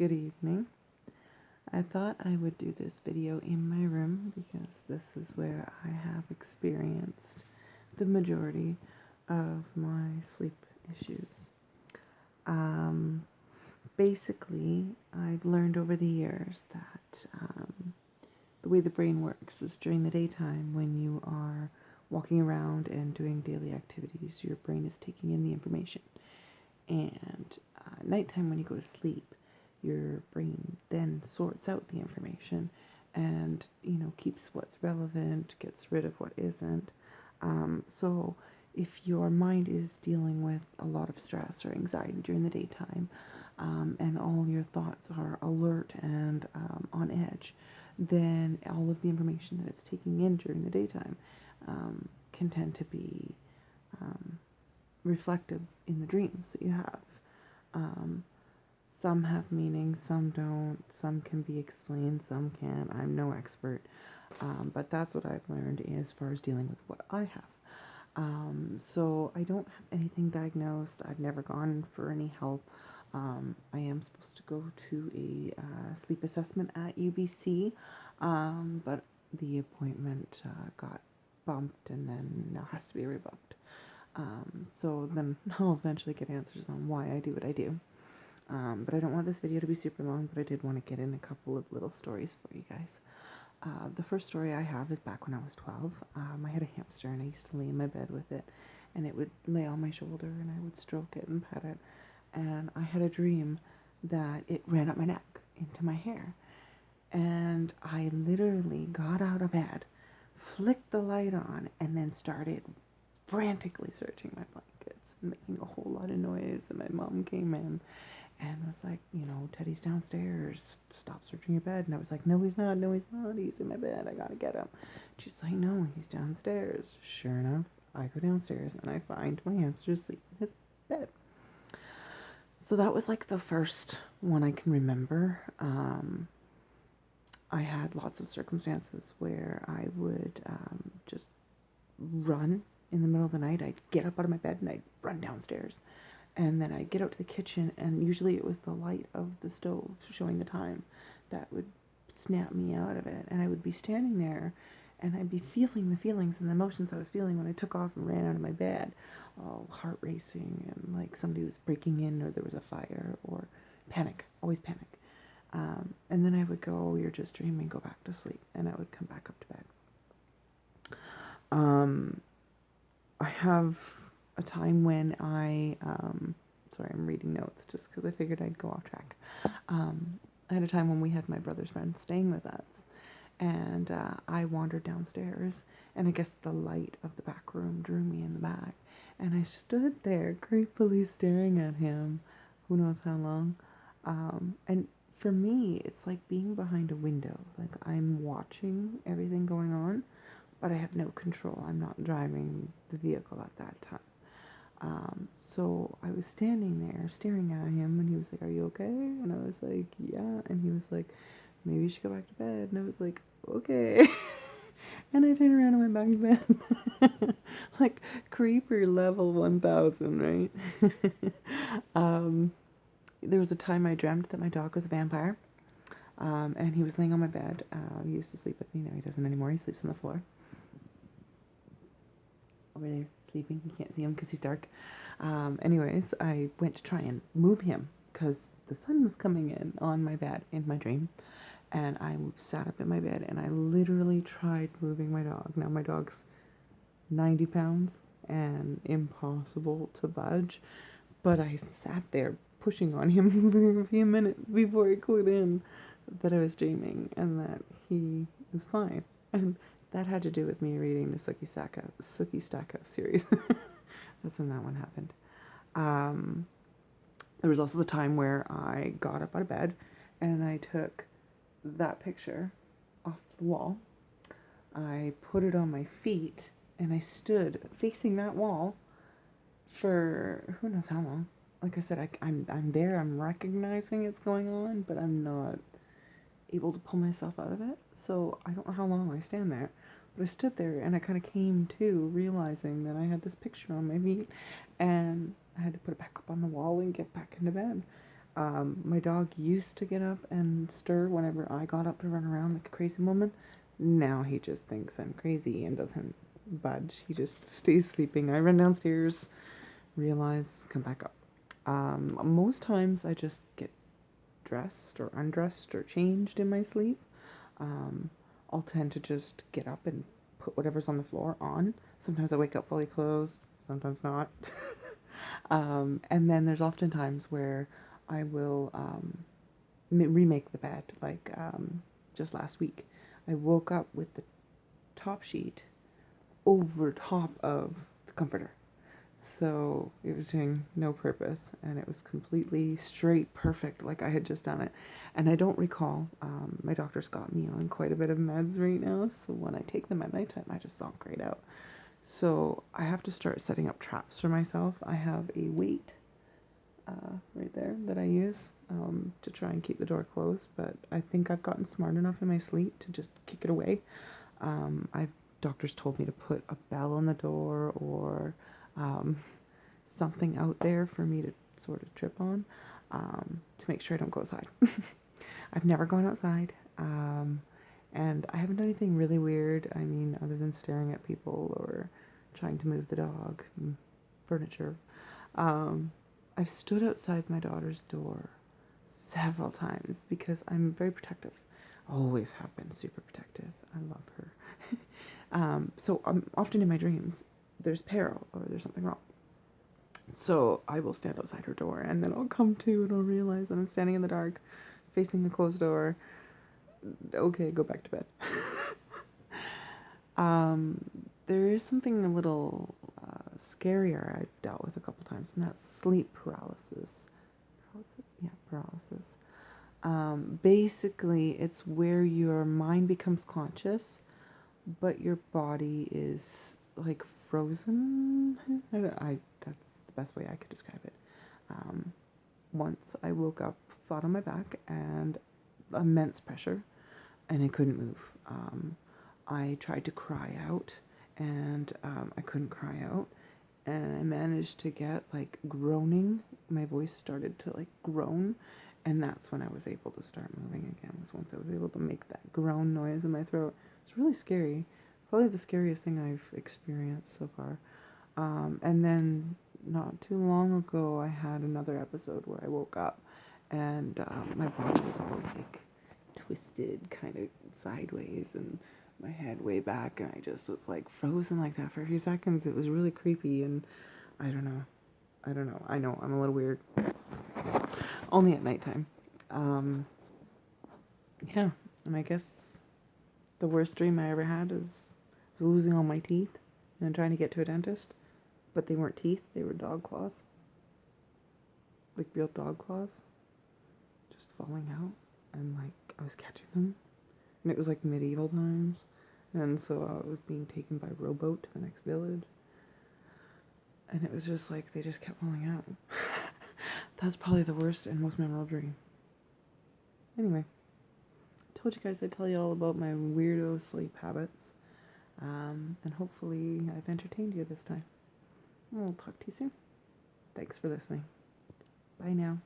Good evening. I thought I would do this video in my room because this is where I have experienced the majority of my sleep issues. Basically, I've learned over the years that the way the brain works is during the daytime when you are walking around and doing daily activities, your brain is taking in the information. And at nighttime when you go to sleep, your brain then sorts out the information and, keeps what's relevant, gets rid of what isn't. So if your mind is dealing with a lot of stress or anxiety during the daytime, and all your thoughts are alert and on edge, then all of the information that it's taking in during the daytime can tend to be reflective in the dreams that you have. Some have meaning, some don't, some can be explained, some can't. I'm no expert, but that's what I've learned as far as dealing with what I have. So I don't have anything diagnosed. I've never gone for any help. I am supposed to go to a sleep assessment at UBC, but the appointment got bumped and then now has to be rebooked. So then I'll eventually get answers on why I do what I do. But I don't want this video to be super long, but I did want to get in a couple of little stories for you guys. The first story I have is back when I was 12. I had a hamster and I used to lay in my bed with it, and it would lay on my shoulder and I would stroke it and pet it. And I had a dream that it ran up my neck into my hair. And I literally got out of bed, flicked the light on, and then started frantically searching my blankets and making a whole lot of noise. And my mom came in and was like, Teddy's downstairs, stop searching your bed. And I was like, no, he's not, he's in my bed, I gotta get him. She's like, no, he's downstairs. Sure enough, I go downstairs and I find my hamster asleep in his bed. So that was like the first one I can remember. I had lots of circumstances where I would just run in the middle of the night. I'd get up out of my bed and I'd run downstairs. And then I'd get out to the kitchen, and usually it was the light of the stove showing the time that would snap me out of it. And I would be standing there, and I'd be feeling the feelings and the emotions I was feeling when I took off and ran out of my bed. Oh, heart racing, and like somebody was breaking in, or there was a fire, or panic, always panic. And then I would go, oh, you're just dreaming, go back to sleep. And I would come back up to bed. I have a time when sorry, I'm reading notes just because I figured I'd go off track. I had a time when we had my brother's friend staying with us, and I wandered downstairs, and I guess the light of the back room drew me in the back, and I stood there creepily staring at him, who knows how long. And for me, it's like being behind a window. Like, I'm watching everything going on, but I have no control. I'm not driving the vehicle at that time. So I was standing there staring at him, and he was like, are you okay? And I was like, yeah. And he was like, maybe you should go back to bed. And I was like, okay. And I turned around and went back to bed. Like creeper level 1000, right? There was a time I dreamt that my dog was a vampire. And he was laying on my bed. He used to sleep with me. Now he doesn't anymore. He sleeps on the floor. Over there, sleeping. You can't see him because he's dark. Anyways, I went to try and move him because the sun was coming in on my bed in my dream. And I sat up in my bed and I literally tried moving my dog. Now my dog's 90 pounds and impossible to budge. But I sat there pushing on him for a few minutes before he clued in that I was dreaming and that he was fine. And that had to do with me reading the Sookie Stackhouse series. That's when that one happened. There was also the time where I got up out of bed and I took that picture off the wall. I put it on my feet and I stood facing that wall for who knows how long. Like I said, I'm there, I'm recognizing it's going on, but I'm not able to pull myself out of it. So I don't know how long I stand there. But I stood there and I kind of came to realizing that I had this picture on my feet and I had to put it back up on the wall and get back into bed. My dog used to get up and stir whenever I got up to run around like a crazy woman. Now he just thinks I'm crazy and doesn't budge. He just stays sleeping. I run downstairs, realize, come back up. Most times I just get dressed or undressed or changed in my sleep. Um, I'll tend to just get up and put whatever's on the floor on. Sometimes I wake up fully clothed, sometimes not. And then there's often times where I will remake the bed, like just last week. I woke up with the top sheet over top of the comforter. So it was doing no purpose, and it was completely straight, perfect, like I had just done it. And I don't recall, my doctor's got me on quite a bit of meds right now, so when I take them at nighttime, I just zonk right out. So I have to start setting up traps for myself. I have a weight right there that I use to try and keep the door closed, but I think I've gotten smart enough in my sleep to just kick it away. I've Doctors told me to put a bell on the door or something out there for me to sort of trip on to make sure I don't go outside. I've never gone outside, and I haven't done anything really weird. I mean, other than staring at people or trying to move the dog, furniture. I've stood outside my daughter's door several times because I'm very protective. Always have been super protective. I love her. So often in my dreams, there's peril or there's something wrong. So I will stand outside her door and then I'll come to and I'll realize that I'm standing in the dark, facing the closed door. Okay, go back to bed. There is something a little scarier I've dealt with a couple times, and that's sleep paralysis. Paralysis. Basically, it's where your mind becomes conscious, but your body is like frozen. That's the best way I could describe it. Once I woke up flat on my back and immense pressure, and I couldn't move. I tried to cry out, and I couldn't cry out. And I managed to get like groaning. My voice started to like groan, and that's when I was able to start moving again. Was once I was able to make that groan noise in my throat. It's really scary. Probably the scariest thing I've experienced so far. And then not too long ago, I had another episode where I woke up, and my body was all like twisted, kind of sideways, and my head way back, and I just was like frozen like that for a few seconds. It was really creepy, and I don't know. I know I'm a little weird. Only at nighttime. Yeah, and I guess the worst dream I ever had is losing all my teeth and trying to get to a dentist, but they weren't teeth; they were dog claws, like real dog claws, just falling out, and like I was catching them, and it was like medieval times. And so I was being taken by rowboat to the next village. And it was just like, they just kept falling out. That's probably the worst and most memorable dream. Anyway, I told you guys I'd tell you all about my weirdo sleep habits. And hopefully I've entertained you this time. I'll talk to you soon. Thanks for listening. Bye now.